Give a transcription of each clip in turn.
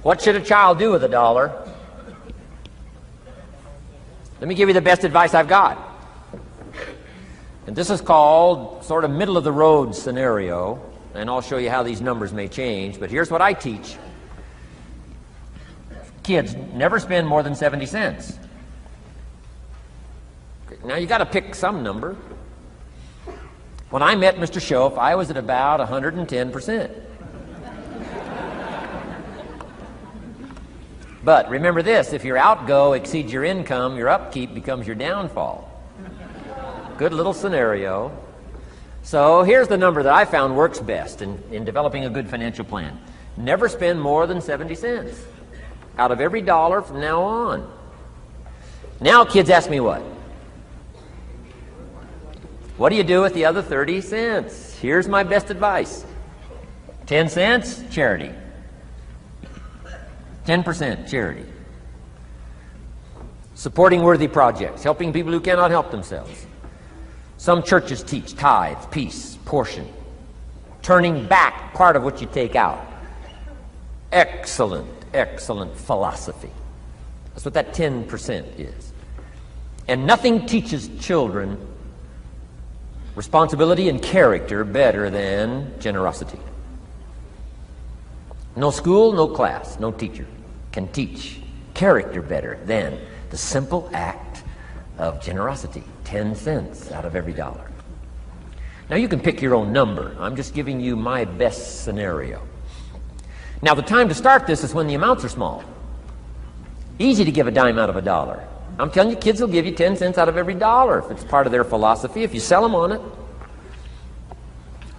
What should a child do with $1? Let me give you the best advice I've got. And this is called sort of middle of the road scenario, and I'll show you how these numbers may change, but here's what I teach. Kids, never spend more than 70 cents. Now you got to pick some number. When I met Mr. Schoaf, I was at about 110%. But remember this, if your outgo exceeds your income, your upkeep becomes your downfall. Good little scenario. So here's the number that I found works best in developing a good financial plan. Never spend more than 70 cents out of every dollar from now on. Now kids ask me what? What do you do with the other 30 cents? Here's my best advice. 10 cents, charity. 10% charity. Supporting worthy projects, helping people who cannot help themselves. Some churches teach tithes, peace, portion, turning back part of what you take out. Excellent, excellent philosophy. That's what that 10% is. And nothing teaches children responsibility and character better than generosity. No school, no class, no teacher can teach character better than the simple act of generosity. 10 cents out of every dollar. Now you can pick your own number. I'm just giving you my best scenario. Now the time to start this is when the amounts are small. Easy to give a dime out of $1. I'm telling you, kids will give you 10 cents out of every dollar if it's part of their philosophy, if you sell them on it.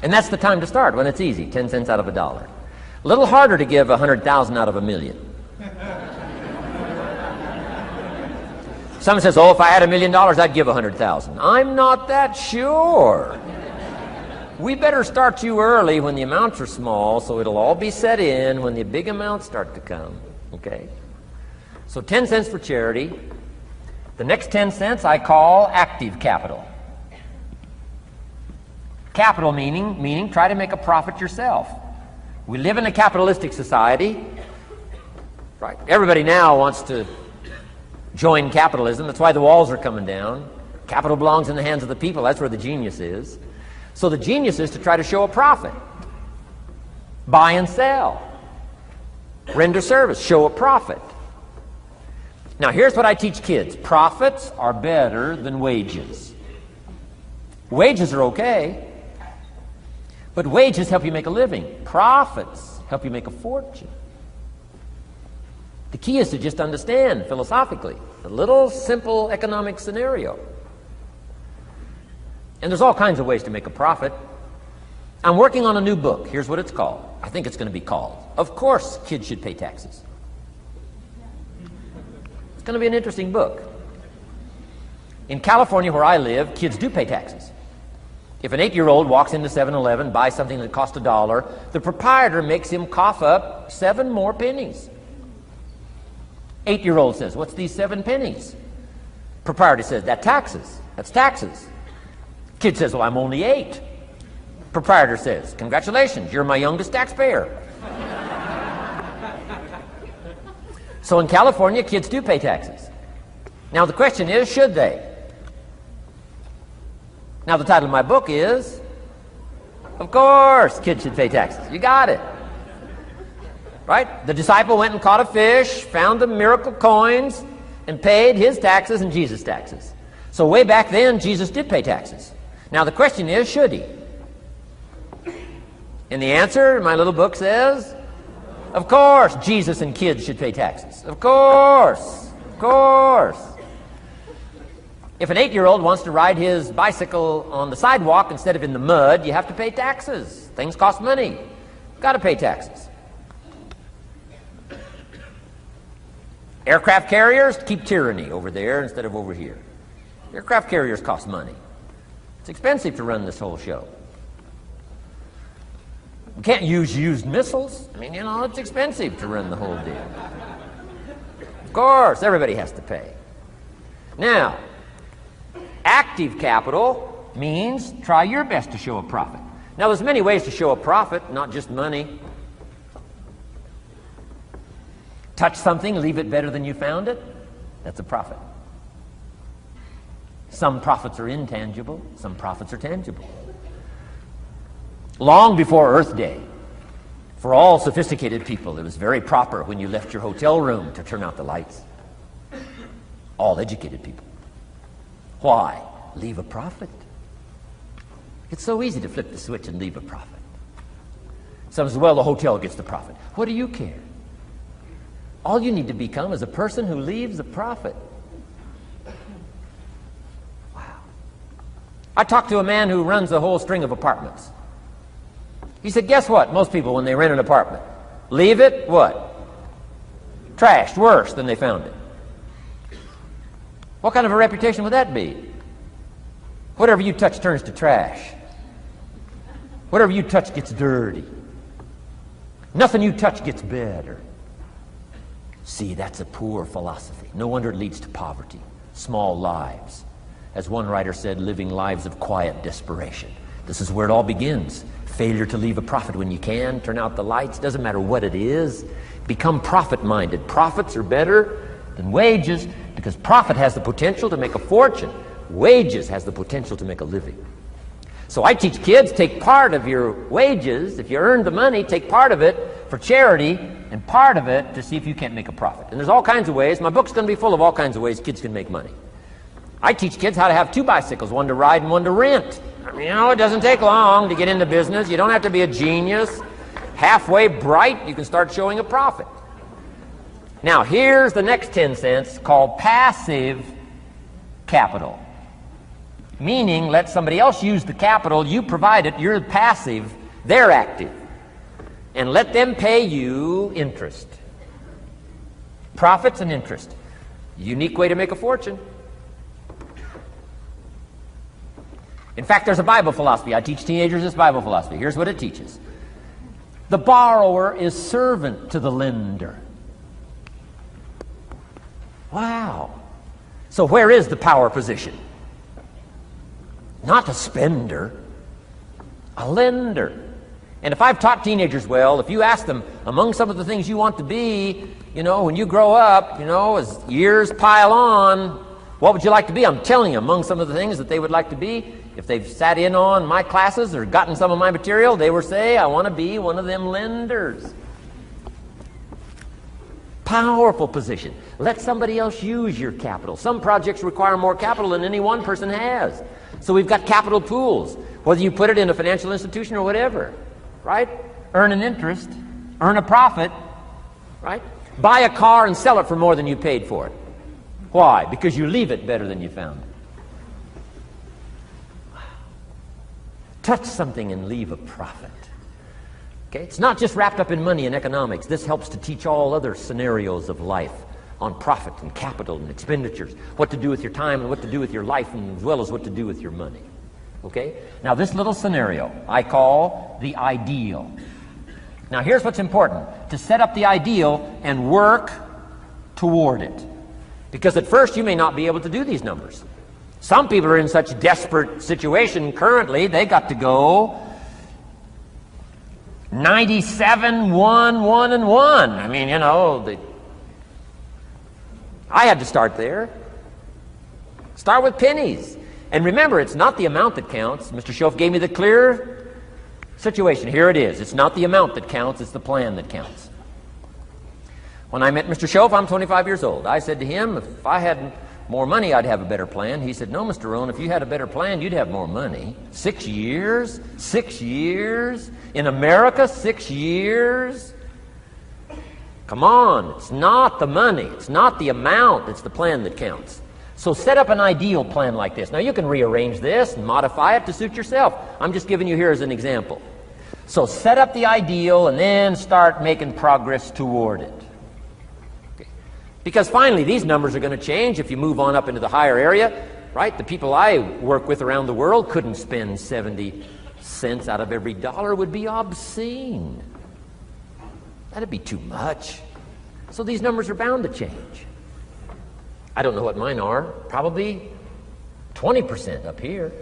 And that's the time to start, when it's easy, 10 cents out of $1. A little harder to give 100,000 out of $1 million. Someone says, oh, if I had $1 million, I'd give 100,000. I'm not that sure. We better start you early when the amounts are small, so it'll all be set in when the big amounts start to come. Okay? So 10 cents for charity. The next 10 cents I call active capital. Capital meaning try to make a profit yourself. We live in a capitalistic society. Right? Everybody now wants to join capitalism. That's why the walls are coming down. Capital belongs in the hands of the people. That's where the genius is. So the genius is to try to show a profit. Buy and sell. Render service. Show a profit. Now here's what I teach kids. Profits are better than wages. Wages are okay, but wages help you make a living. Profits help you make a fortune. The key is to just understand philosophically a little simple economic scenario. And there's all kinds of ways to make a profit. I'm working on a new book. Here's what it's called. I think it's going to be called, Of Course Kids Should Pay Taxes. It's going to be an interesting book. In California, where I live, kids do pay taxes. If an 8-year-old walks into 7-Eleven, buys something that costs $1, the proprietor makes him cough up 7 more pennies. 8-year-old says, what's these 7 pennies? Proprietor says, that's taxes. That's taxes. Kid says, well, I'm only 8. Proprietor says, congratulations, you're my youngest taxpayer. So in California, kids do pay taxes. Now the question is, should they? Now the title of my book is, Of Course Kids Should Pay Taxes. You got it. Right? The disciple went and caught a fish, found the miracle coins, and paid his taxes and Jesus' taxes. So way back then, Jesus did pay taxes. Now the question is, should he? And the answer in my little book says, of course Jesus and kids should pay taxes. Of course. Of course. If an 8-year-old wants to ride his bicycle on the sidewalk instead of in the mud, you have to pay taxes. Things cost money. Got to pay taxes. Aircraft carriers keep tyranny over there instead of over here. Aircraft carriers cost money. It's expensive to run this whole show. We can't use used missiles. I mean, you know, it's expensive to run the whole deal. Of course, everybody has to pay. Now, active capital means try your best to show a profit. Now, there's many ways to show a profit, not just money. Touch something, leave it better than you found it. That's a profit. Some profits are intangible, some profits are tangible. Long before Earth Day, for all sophisticated people, it was very proper when you left your hotel room to turn out the lights. All educated people. Why? Leave a profit. It's so easy to flip the switch and leave a profit. Some say, well, the hotel gets the profit. What do you care? All you need to become is a person who leaves a profit. Wow. I talked to a man who runs a whole string of apartments. He said, guess what? Most people, when they rent an apartment, leave it, what? Trashed, worse than they found it. What kind of a reputation would that be? Whatever you touch turns to trash. Whatever you touch gets dirty. Nothing you touch gets better. See, that's a poor philosophy. No wonder it leads to poverty, small lives. As one writer said, living lives of quiet desperation. This is where it all begins. Failure to leave a profit when you can, turn out the lights, doesn't matter what it is. Become profit-minded. Profits are better than wages because profit has the potential to make a fortune. Wages has the potential to make a living. So I teach kids, take part of your wages, if you earn the money, take part of it for charity and part of it to see if you can't make a profit. And there's all kinds of ways. My book's going to be full of all kinds of ways kids can make money. I teach kids how to have 2 bicycles, one to ride and one to rent. I mean, you know, it doesn't take long to get into business. You don't have to be a genius. Halfway bright, you can start showing a profit. Now, here's the next 10 cents called passive capital. Meaning, let somebody else use the capital, you provide it, you're passive, they're active. And let them pay you interest. Profits and interest. Unique way to make a fortune. In fact, there's a Bible philosophy. I teach teenagers this Bible philosophy. Here's what it teaches. The borrower is servant to the lender. Wow. So where is the power position? Not a spender, a lender. And if I've taught teenagers well, if you ask them, among some of the things you want to be, you know, when you grow up, you know, as years pile on, what would you like to be? I'm telling you, among some of the things that they would like to be, if they've sat in on my classes or gotten some of my material, they will say, I want to be one of them lenders. Powerful position. Let somebody else use your capital. Some projects require more capital than any one person has. So we've got capital pools, whether you put it in a financial institution or whatever, right? Earn an interest, earn a profit, right? Buy a car and sell it for more than you paid for it. Why? Because you leave it better than you found it. Touch something and leave a profit. Okay? It's not just wrapped up in money and economics. This helps to teach all other scenarios of life on profit and capital and expenditures, what to do with your time and what to do with your life, and as well as what to do with your money. Okay? Now this little scenario I call the ideal. Now here's what's important. To set up the ideal and work toward it. Because at first you may not be able to do these numbers. Some people are in such desperate situation currently, they got to go 97, 1, 1, and 1. I mean, you know, I had to start there. Start with pennies. And remember, it's not the amount that counts. Mr. Schoaf gave me the clear situation. Here it is. It's not the amount that counts, it's the plan that counts. When I met Mr. Schoaf, I'm 25 years old. I said to him, if I had more money, I'd have a better plan. He said, no, Mr. Rohn, if you had a better plan, you'd have more money. 6 years? 6 years? In America, 6 years? Come on, it's not the money, it's not the amount, it's the plan that counts. So set up an ideal plan like this. Now you can rearrange this and modify it to suit yourself. I'm just giving you here as an example. So set up the ideal and then start making progress toward it. Okay. Because finally these numbers are going to change if you move on up into the higher area, right? The people I work with around the world couldn't spend 70 cents out of every dollar. It would be obscene. That'd be too much. So these numbers are bound to change. I don't know what mine are. Probably 20% up here.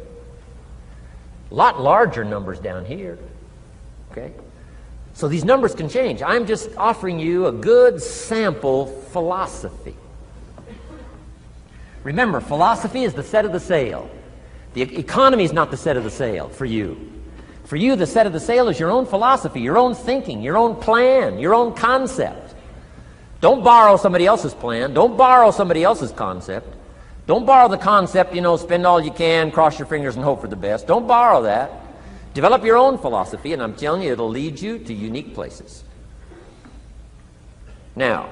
A lot larger numbers down here. Okay? So these numbers can change. I'm just offering you a good sample philosophy. Remember, philosophy is the set of the sail. The economy is not the set of the sail for you. For you, the set of the sail is your own philosophy, your own thinking, your own plan, your own concept. Don't borrow somebody else's plan. Don't borrow somebody else's concept. Don't borrow the concept, spend all you can, cross your fingers and hope for the best. Don't borrow that. Develop your own philosophy, and I'm telling you, it'll lead you to unique places. Now,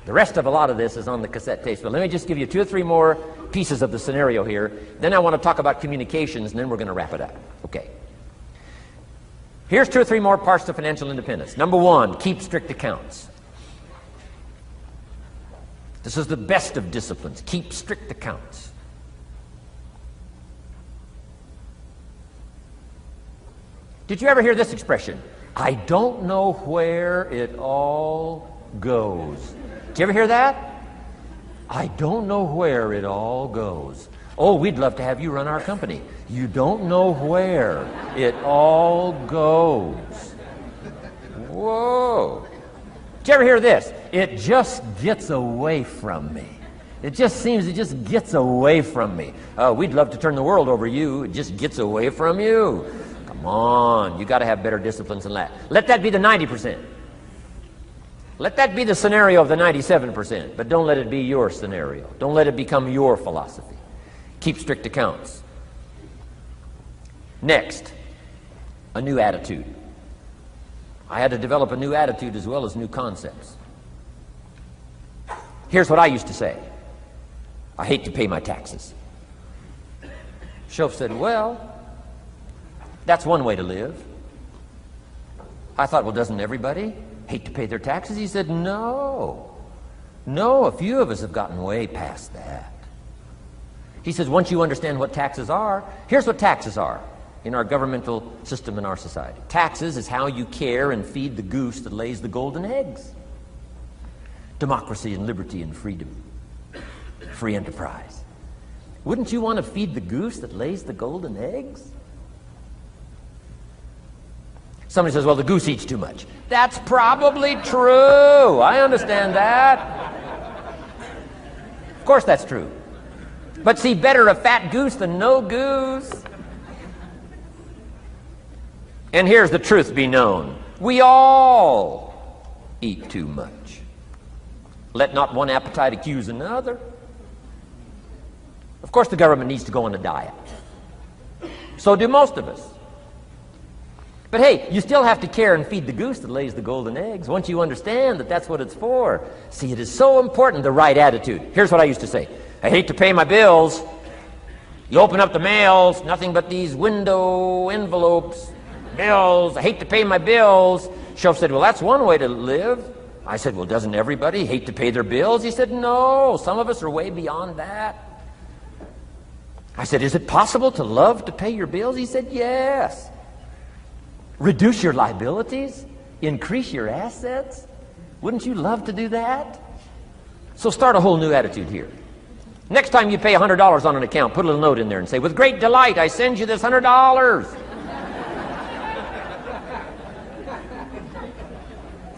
the rest of a lot of this is on the cassette tapes, but let me just give you 2 or 3 more pieces of the scenario here. Then I want to talk about communications, and then we're going to wrap it up. Okay. Here's 2 or 3 more parts to financial independence. Number 1, keep strict accounts. This is the best of disciplines. Keep strict accounts. Did you ever hear this expression? I don't know where it all goes. Did you ever hear that? I don't know where it all goes. Oh, we'd love to have you run our company. You don't know where it all goes. Whoa. Did you ever hear this? It just gets away from me. It just gets away from me. Oh, we'd love to turn the world over you. It just gets away from you. Come on, you got to have better disciplines than that. Let that be the 90%. Let that be the scenario of the 97%, but don't let it be your scenario. Don't let it become your philosophy. Keep strict accounts. Next, a new attitude. I had to develop a new attitude as well as new concepts. Here's what I used to say. I hate to pay my taxes. Shoaff said, well, that's one way to live. I thought, well, doesn't everybody hate to pay their taxes? He said, no. No, a few of us have gotten way past that. He says, once you understand what taxes are, here's what taxes are in our governmental system in our society. Taxes is how you care and feed the goose that lays the golden eggs. Democracy and liberty and freedom. Free enterprise. Wouldn't you want to feed the goose that lays the golden eggs? Somebody says, well, the goose eats too much. That's probably true. I understand that. Of course that's true. But see, better a fat goose than no goose. And here's the truth be known. We all eat too much. Let not one appetite accuse another. Of course the government needs to go on a diet. So do most of us. But hey, you still have to care and feed the goose that lays the golden eggs once you understand that that's what it's for. See, it is so important, the right attitude. Here's what I used to say. I hate to pay my bills. You open up the mails, nothing but these window envelopes, bills. I hate to pay my bills. Shoaff said, well, that's one way to live. I said, well, doesn't everybody hate to pay their bills? He said, no, some of us are way beyond that. I said, is it possible to love to pay your bills? He said, yes. Reduce your liabilities? Increase your assets? Wouldn't you love to do that? So start a whole new attitude here. Next time you pay $100 on an account, put a little note in there and say, with great delight, I send you this $100.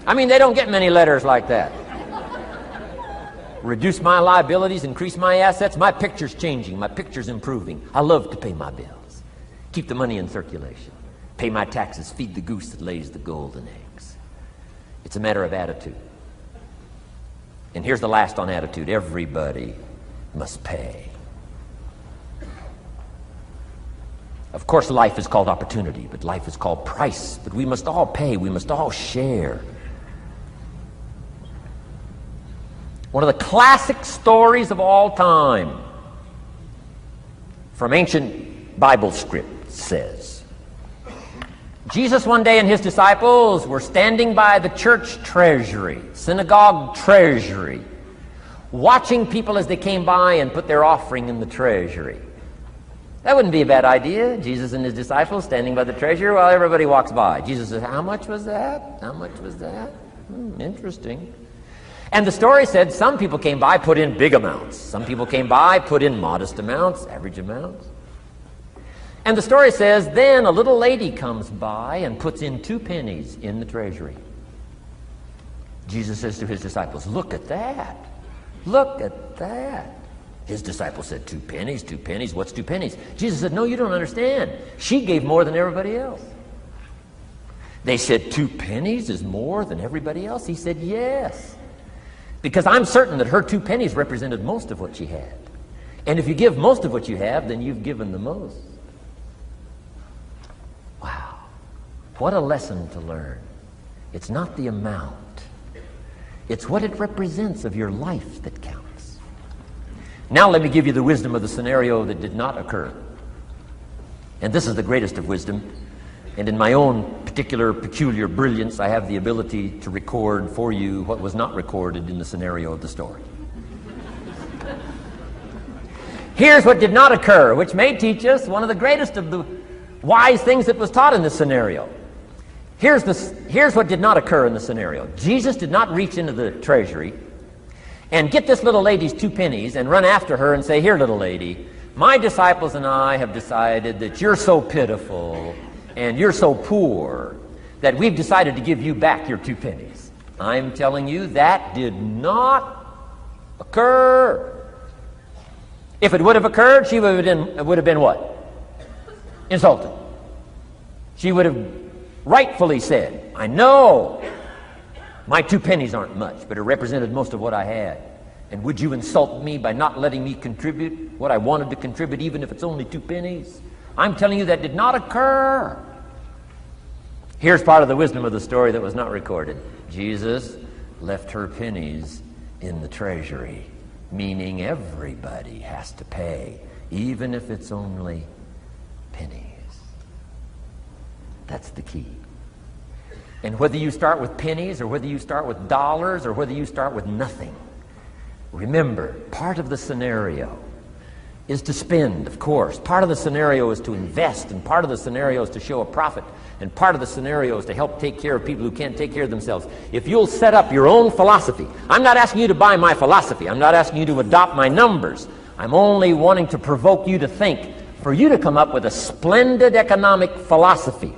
I mean, they don't get many letters like that. Reduce my liabilities, increase my assets. My picture's changing. My picture's improving. I love to pay my bills. Keep the money in circulation. Pay my taxes. Feed the goose that lays the golden eggs. It's a matter of attitude. And here's the last on attitude. Everybody must pay. Of course, life is called opportunity, but life is called price. But we must all pay. We must all share. One of the classic stories of all time from ancient Bible script says, Jesus one day and his disciples were standing by the church treasury, synagogue treasury, watching people as they came by and put their offering in the treasury. That wouldn't be a bad idea. Jesus and his disciples standing by the treasury while everybody walks by. Jesus says, how much was that? How much was that? Interesting. And the story said some people came by, put in big amounts. Some people came by, put in modest amounts, average amounts. And the story says, then a little lady comes by and puts in 2 pennies in the treasury. Jesus says to his disciples, look at that. Look at that. His disciples said, 2 pennies, 2 pennies, what's 2 pennies? Jesus said, no, you don't understand. She gave more than everybody else. They said, 2 pennies is more than everybody else? He said, yes. Because I'm certain that her 2 pennies represented most of what she had. And if you give most of what you have, then you've given the most. Wow. What a lesson to learn. It's not the amount. It's what it represents of your life that counts. Now let me give you the wisdom of the scenario that did not occur. And this is the greatest of wisdom. And in my own particular, peculiar brilliance, I have the ability to record for you what was not recorded in the scenario of the story. Here's what did not occur, which may teach us one of the greatest of the wise things that was taught in this scenario. Here's what did not occur in the scenario. Jesus did not reach into the treasury and get this little lady's 2 pennies and run after her and say, here, little lady, my disciples and I have decided that you're so pitiful and you're so poor that we've decided to give you back your 2 pennies. I'm telling you, that did not occur. If it would have occurred, she would have been what? Insulted. She would have rightfully said, I know my 2 pennies aren't much, but it represented most of what I had. And would you insult me by not letting me contribute what I wanted to contribute, even if it's only 2 pennies? I'm telling you that did not occur. Here's part of the wisdom of the story that was not recorded. Jesus left her pennies in the treasury, meaning everybody has to pay, even if it's only pennies. That's the key. And whether you start with pennies or whether you start with dollars or whether you start with nothing, remember, part of the scenario is to spend, of course. Part of the scenario is to invest, and part of the scenario is to show a profit, and part of the scenario is to help take care of people who can't take care of themselves. If you'll set up your own philosophy, I'm not asking you to buy my philosophy. I'm not asking you to adopt my numbers. I'm only wanting to provoke you to think, for you to come up with a splendid economic philosophy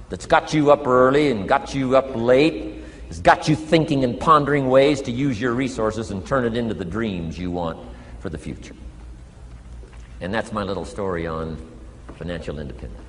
that's got you up early and got you up late, has got you thinking and pondering ways to use your resources and turn it into the dreams you want for the future. And that's my little story on financial independence.